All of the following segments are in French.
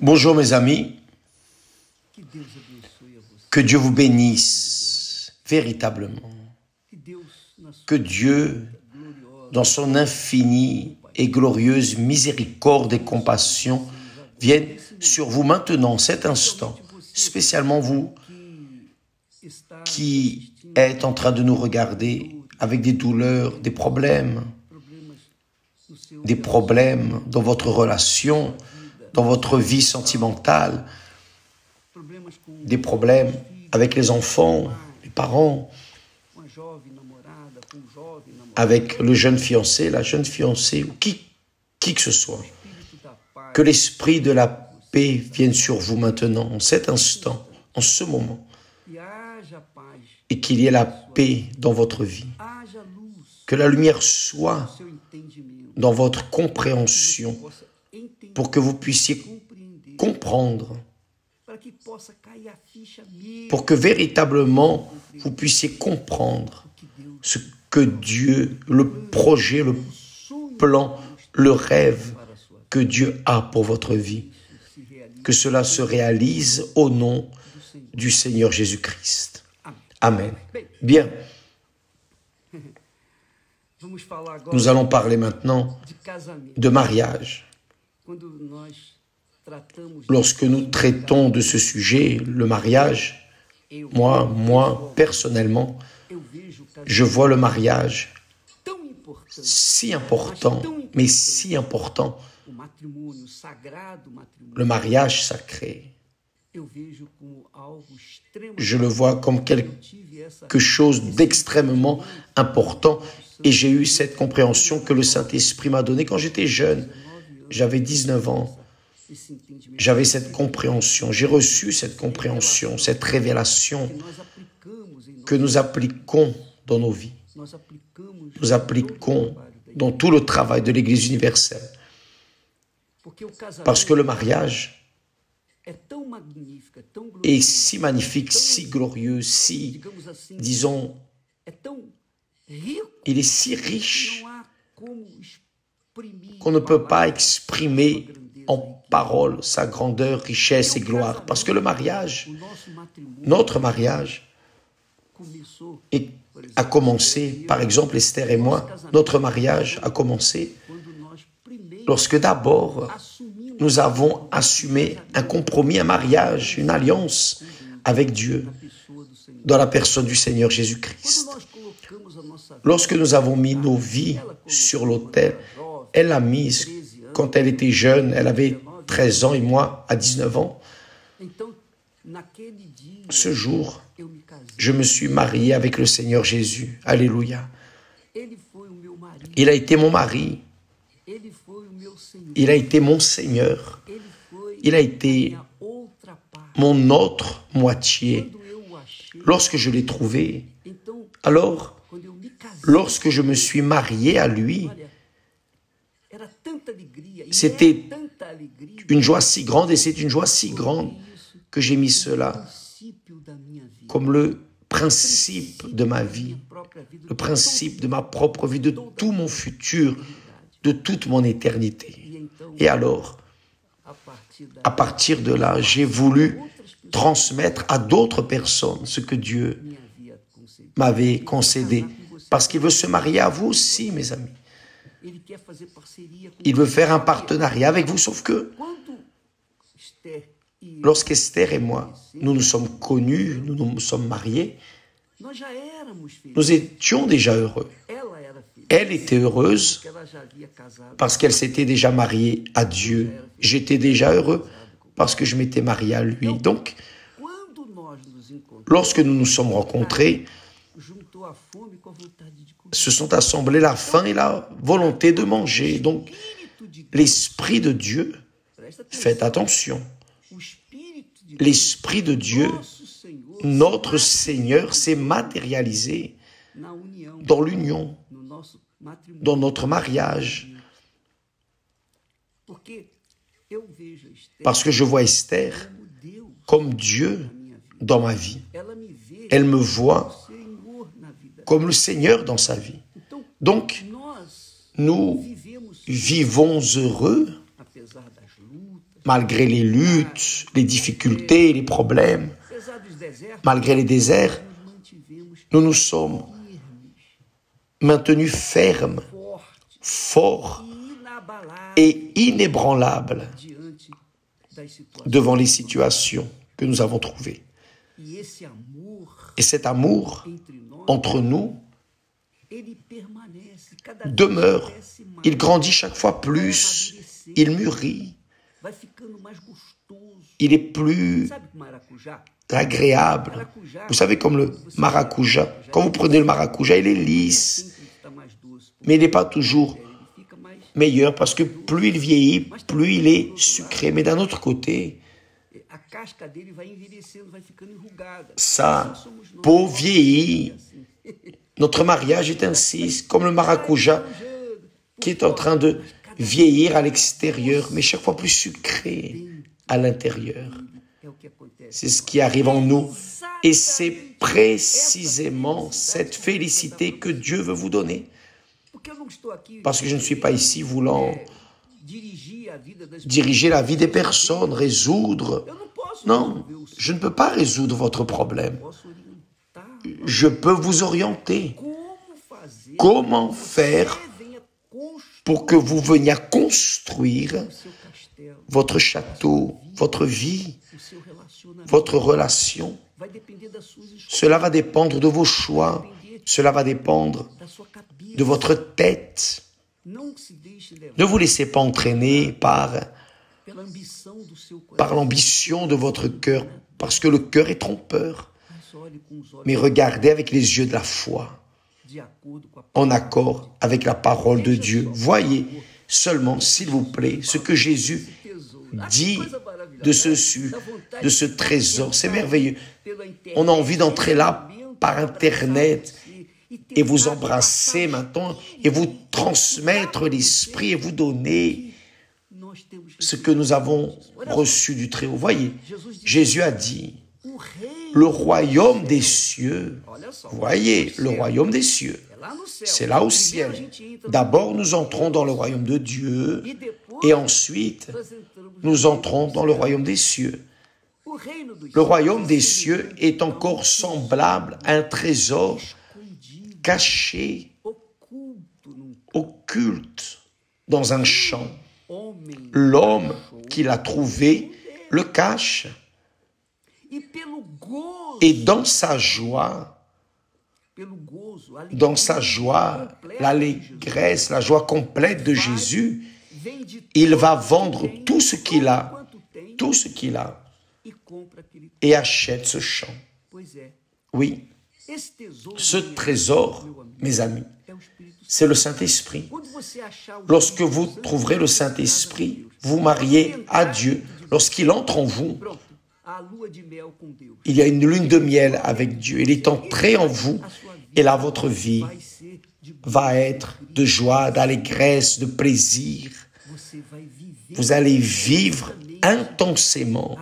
Bonjour mes amis, que Dieu vous bénisse véritablement, que Dieu, dans son infinie et glorieuse miséricorde et compassion, vienne sur vous maintenant, cet instant, spécialement vous qui êtes en train de nous regarder avec des douleurs, des problèmes dans votre relation, dans votre vie sentimentale, des problèmes avec les enfants, les parents, avec le jeune fiancé, la jeune fiancée, ou qui que ce soit. Que l'esprit de la paix vienne sur vous maintenant, en cet instant, en ce moment, et qu'il y ait la paix dans votre vie. Que la lumière soit dans votre compréhension, pour que vous puissiez comprendre, pour que véritablement vous puissiez comprendre ce que Dieu, le projet, le plan, le rêve que Dieu a pour votre vie. Que cela se réalise au nom du Seigneur Jésus-Christ. Amen. Bien. Nous allons parler maintenant de mariage. Lorsque nous traitons de ce sujet, le mariage, moi, personnellement, je vois le mariage si important, mais si important, le mariage sacré. Je le vois comme quelque chose d'extrêmement important et j'ai eu cette compréhension que le Saint-Esprit m'a donnée quand j'étais jeune. J'avais 19 ans. J'avais cette compréhension, j'ai reçu cette compréhension, cette révélation que nous appliquons dans nos vies. Nous appliquons dans tout le travail de l'Église universelle. Parce que le mariage est si magnifique, si glorieux, si, disons, il est si riche qu'on ne peut pas exprimer en paroles sa grandeur, richesse et gloire. Parce que le mariage, notre mariage, a commencé, par exemple Esther et moi, notre mariage a commencé lorsque d'abord nous avons assumé un compromis, un mariage, une alliance avec Dieu dans la personne du Seigneur Jésus-Christ. Lorsque nous avons mis nos vies sur l'autel, elle l'a mise quand elle était jeune, elle avait 13 ans et moi à 19 ans. Ce jour, je me suis marié avec le Seigneur Jésus. Alléluia. Il a été mon mari. Il a été mon Seigneur. Il a été mon autre moitié. Lorsque je l'ai trouvé, alors, lorsque je me suis marié à lui, c'était une joie si grande et c'est une joie si grande que j'ai mis cela comme le principe de ma vie, le principe de ma propre vie, de tout mon futur, de toute mon éternité. Et alors, à partir de là, j'ai voulu transmettre à d'autres personnes ce que Dieu m'avait concédé. Parce qu'il veut se marier à vous aussi, mes amis. Il veut faire un partenariat avec vous, sauf que lorsqu'Esther et moi, nous nous sommes connus, nous nous sommes mariés, nous étions déjà heureux. Elle était heureuse parce qu'elle s'était déjà mariée à Dieu. J'étais déjà heureux parce que je m'étais marié à lui. Donc, lorsque nous nous sommes rencontrés, se sont assemblés la faim et la volonté de manger. Donc, l'Esprit de Dieu, faites attention, l'Esprit de Dieu, notre Seigneur, s'est matérialisé dans l'union, dans notre mariage. Parce que je vois Esther comme Dieu dans ma vie. Elle me voit comme le Seigneur dans sa vie. Donc, nous vivons heureux malgré les luttes, les difficultés, les problèmes, malgré les déserts, nous nous sommes maintenus fermes, forts et inébranlables devant les situations que nous avons trouvées. Et cet amour entre nous demeure, il grandit chaque fois plus, il mûrit, il est plus agréable. Vous savez, comme le maracuja, quand vous prenez le maracuja, il est lisse, mais il n'est pas toujours meilleur parce que plus il vieillit, plus il est sucré. Mais d'un autre côté, sa peau vieillit. Notre mariage est ainsi, comme le maracuja qui est en train de vieillir à l'extérieur, mais chaque fois plus sucré à l'intérieur. C'est ce qui arrive en nous. Et c'est précisément cette félicité que Dieu veut vous donner. Parce que je ne suis pas ici voulant diriger la vie des personnes, résoudre. Non, je ne peux pas résoudre votre problème. Je peux vous orienter. Comment faire pour que vous veniez à construire votre château, votre vie, votre relation. Cela va dépendre de vos choix. Cela va dépendre de votre tête. Ne vous laissez pas entraîner par l'ambition de votre cœur, parce que le cœur est trompeur. Mais regardez avec les yeux de la foi, en accord avec la parole de Dieu. Voyez seulement, s'il vous plaît, ce que Jésus dit de ce trésor. C'est merveilleux. On a envie d'entrer là par Internet et vous embrasser maintenant et vous transmettre l'Esprit et vous donner ce que nous avons reçu du Très-Haut. Voyez, Jésus a dit, le royaume des cieux, voyez, le royaume des cieux, c'est là au ciel. D'abord, nous entrons dans le royaume de Dieu et ensuite, nous entrons dans le royaume des cieux. Le royaume des cieux est encore semblable à un trésor caché, occulte dans un champ. L'homme qui l'a trouvé le cache. Et dans sa joie, l'allégresse, la joie complète de Jésus, il va vendre tout ce qu'il a, et achète ce champ. Oui, ce trésor, mes amis, c'est le Saint-Esprit. Lorsque vous trouverez le Saint-Esprit, vous mariez à Dieu. Lorsqu'il entre en vous, il y a une lune de miel avec Dieu. Il est entré en vous et là, votre vie va être de joie, d'allégresse, de plaisir. Vous allez vivre intensément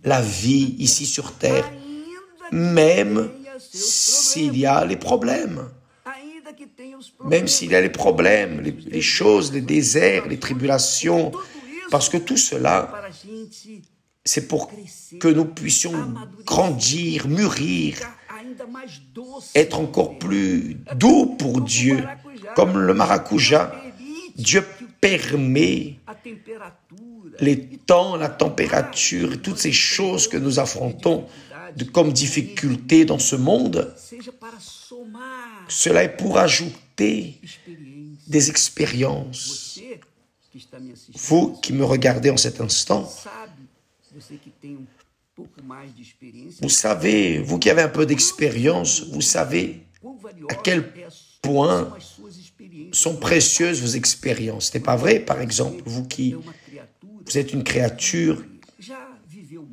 la vie ici sur terre, même s'il y a les problèmes. Même s'il y a les problèmes, les choses, les déserts, les tribulations, parce que tout cela, c'est pour que nous puissions grandir, mûrir, être encore plus doux pour Dieu. Comme le maracuja, Dieu permet les temps, la température, toutes ces choses que nous affrontons comme difficultés dans ce monde. Cela est pour ajouter des expériences. Vous qui me regardez en cet instant, vous savez, vous qui avez un peu d'expérience, vous savez à quel point sont précieuses vos expériences. Ce n'est pas vrai, par exemple, vous êtes une créature,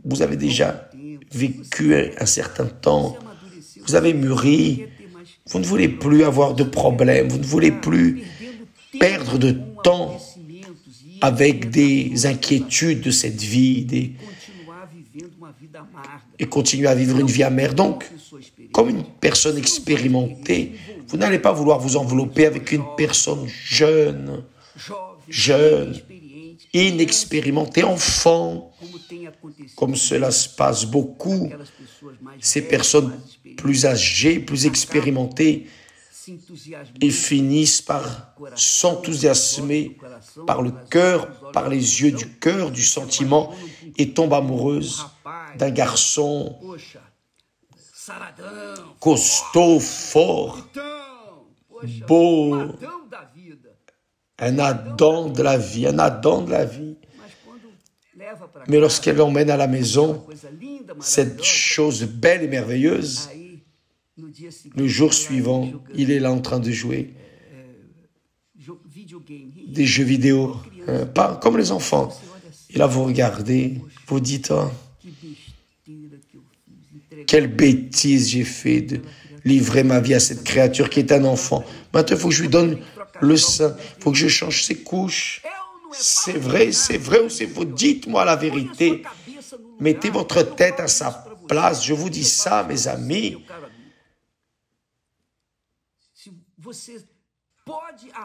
vous avez déjà vécu un certain temps, vous avez mûri, vous ne voulez plus avoir de problèmes, vous ne voulez plus perdre de temps avec des inquiétudes de cette vie, et continuer à vivre une vie amère. Donc, comme une personne expérimentée, vous n'allez pas vouloir vous envelopper avec une personne jeune, inexpérimentés, enfants, comme cela se passe beaucoup. Ces personnes plus âgées, plus expérimentées, ils finissent par s'enthousiasmer par le cœur, par les yeux du cœur, du sentiment, et tombent amoureuses d'un garçon costaud, fort, beau, un Adam de la vie, un Adam de la vie. Mais lorsqu'elle l'emmène à la maison, cette chose belle et merveilleuse, le jour suivant, il est là en train de jouer des jeux vidéo, pas comme les enfants. Et là, vous regardez, vous dites, oh, quelle bêtise j'ai fait de livrer ma vie à cette créature qui est un enfant. Maintenant, il faut que je lui donne le sein, il faut que je change ses couches. C'est vrai ou c'est faux? Dites-moi la vérité. Mettez votre tête à sa place. Je vous dis ça, mes amis.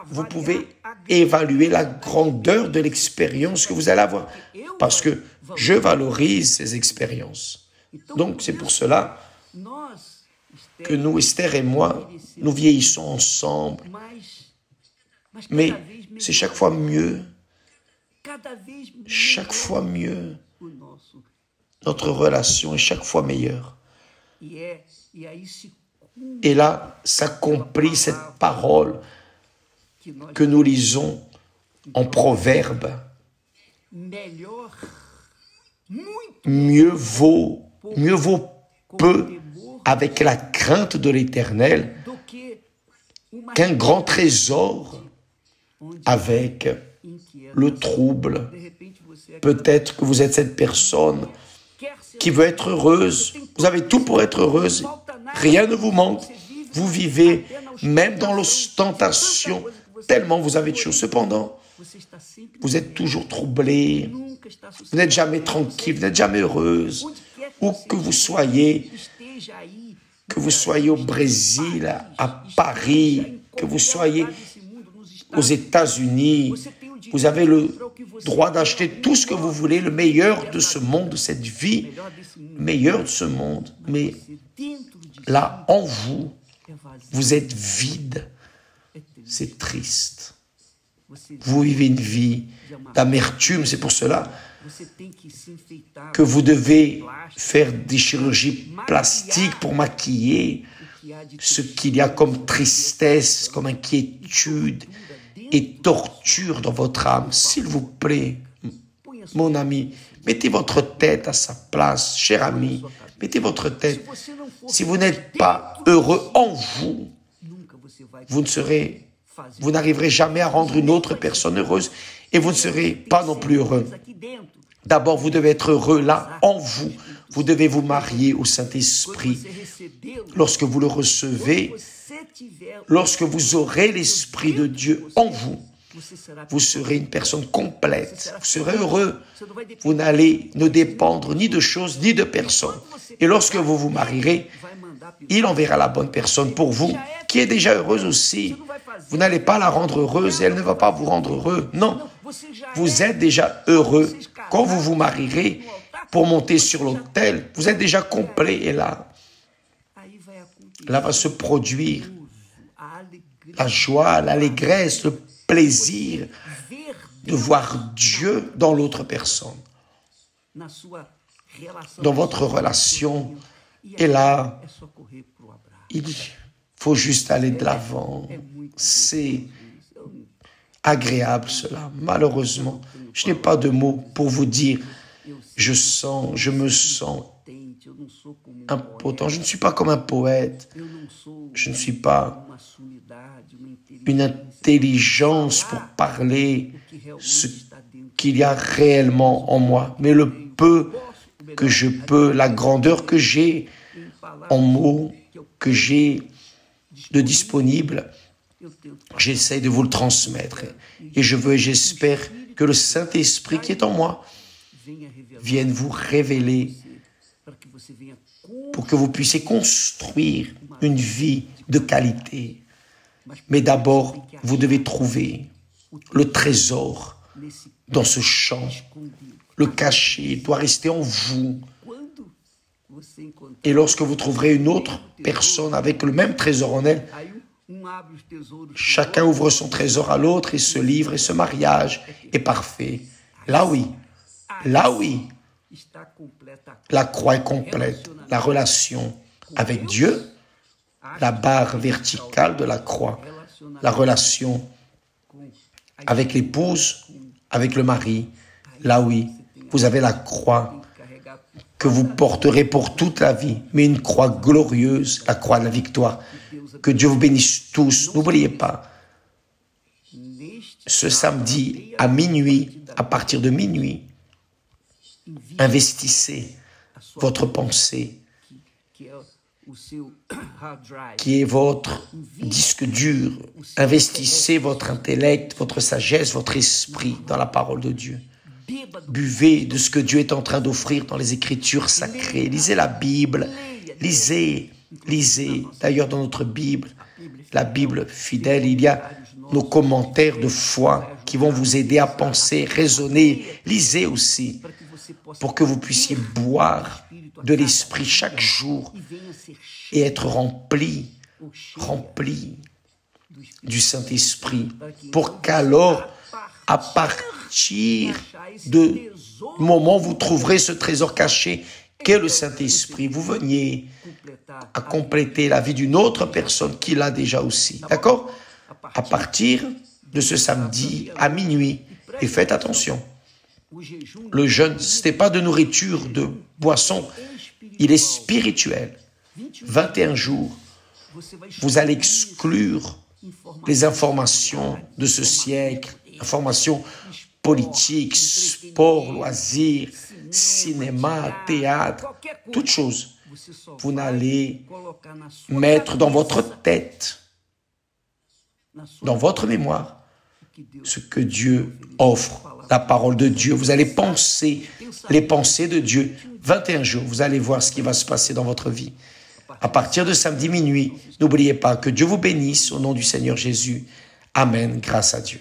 Vous pouvez évaluer la grandeur de l'expérience que vous allez avoir. Parce que je valorise ces expériences. Donc, c'est pour cela que nous, Esther et moi, nous vieillissons ensemble. Mais c'est chaque fois mieux. Chaque fois mieux. Notre relation est chaque fois meilleure. Et là, s'accomplit cette parole que nous lisons en Proverbe. Mieux vaut peu avec la crainte de l'Éternel qu'un grand trésor avec le trouble. Peut-être que vous êtes cette personne qui veut être heureuse. Vous avez tout pour être heureuse. Rien ne vous manque. Vous vivez même dans l'ostentation, tellement vous avez de choses. Cependant, vous êtes toujours troublé. Vous n'êtes jamais tranquille, vous n'êtes jamais heureuse. Où que vous soyez au Brésil, à Paris, que vous soyez aux États-Unis, vous avez le droit d'acheter tout ce que vous voulez, le meilleur de ce monde, de cette vie, meilleur de ce monde. Mais là, en vous, vous êtes vide. C'est triste. Vous vivez une vie d'amertume. C'est pour cela que vous devez faire des chirurgies plastiques pour maquiller ce qu'il y a comme tristesse, comme inquiétude et torture dans votre âme. S'il vous plaît, mon ami, mettez votre tête à sa place, cher ami, mettez votre tête. Si vous n'êtes pas heureux en vous, vous n'arriverez jamais à rendre une autre personne heureuse et vous ne serez pas non plus heureux. D'abord, vous devez être heureux là, en vous. Vous devez vous marier au Saint-Esprit. Lorsque vous le recevez, lorsque vous aurez l'Esprit de Dieu en vous, vous serez une personne complète. Vous serez heureux. Vous n'allez ne dépendre ni de choses, ni de personnes. Et lorsque vous vous marierez, il enverra la bonne personne pour vous, qui est déjà heureuse aussi. Vous n'allez pas la rendre heureuse et elle ne va pas vous rendre heureux. Non, vous êtes déjà heureux. Quand vous vous marierez pour monter sur l'autel, vous êtes déjà complet. Et là va se produire la joie, l'allégresse, le plaisir de voir Dieu dans l'autre personne, dans votre relation. Et là, il faut juste aller de l'avant. C'est agréable cela. Malheureusement, je n'ai pas de mots pour vous dire je me sens impotent. Je ne suis pas comme un poète. Je ne suis pas une intelligence pour parler ce qu'il y a réellement en moi. Mais le peu que je peux, la grandeur que j'ai en mots, que j'ai de disponible, j'essaie de vous le transmettre. Et j'espère que le Saint-Esprit qui est en moi vienne vous révéler pour que vous puissiez construire une vie de qualité. Mais d'abord, vous devez trouver le trésor dans ce champ. Le cachet doit rester en vous. Et lorsque vous trouverez une autre personne avec le même trésor en elle, chacun ouvre son trésor à l'autre et ce livre et ce mariage est parfait. Là oui, la croix est complète. La relation avec Dieu, la barre verticale de la croix, la relation avec l'épouse, avec le mari. Là oui, vous avez la croix que vous porterez pour toute la vie, mais une croix glorieuse, la croix de la victoire. Que Dieu vous bénisse tous. N'oubliez pas, ce samedi à minuit, à partir de minuit, investissez votre pensée, qui est votre disque dur. Investissez votre intellect, votre sagesse, votre esprit dans la parole de Dieu. Buvez de ce que Dieu est en train d'offrir dans les Écritures sacrées. Lisez la Bible, lisez. D'ailleurs, dans notre Bible, la Bible fidèle, il y a nos commentaires de foi qui vont vous aider à penser, raisonner. Lisez aussi pour que vous puissiez boire de l'Esprit chaque jour et être rempli du Saint-Esprit, pour qu'alors, à partir du moment où vous trouverez ce trésor caché qu'est le Saint-Esprit, vous veniez à compléter la vie d'une autre personne qui l'a déjà aussi. D'accord? À partir de ce samedi à minuit. Et faites attention. Le jeûne, ce n'est pas de nourriture, de boisson. Il est spirituel. 21 jours. Vous allez exclure les informations de ce siècle, informations politiques, sport, loisirs, cinéma, théâtre, toutes choses. Vous n'allez mettre dans votre tête, dans votre mémoire, ce que Dieu offre, la parole de Dieu. Vous allez penser les pensées de Dieu. 21 jours, vous allez voir ce qui va se passer dans votre vie. À partir de samedi minuit, n'oubliez pas que Dieu vous bénisse au nom du Seigneur Jésus. Amen, grâce à Dieu.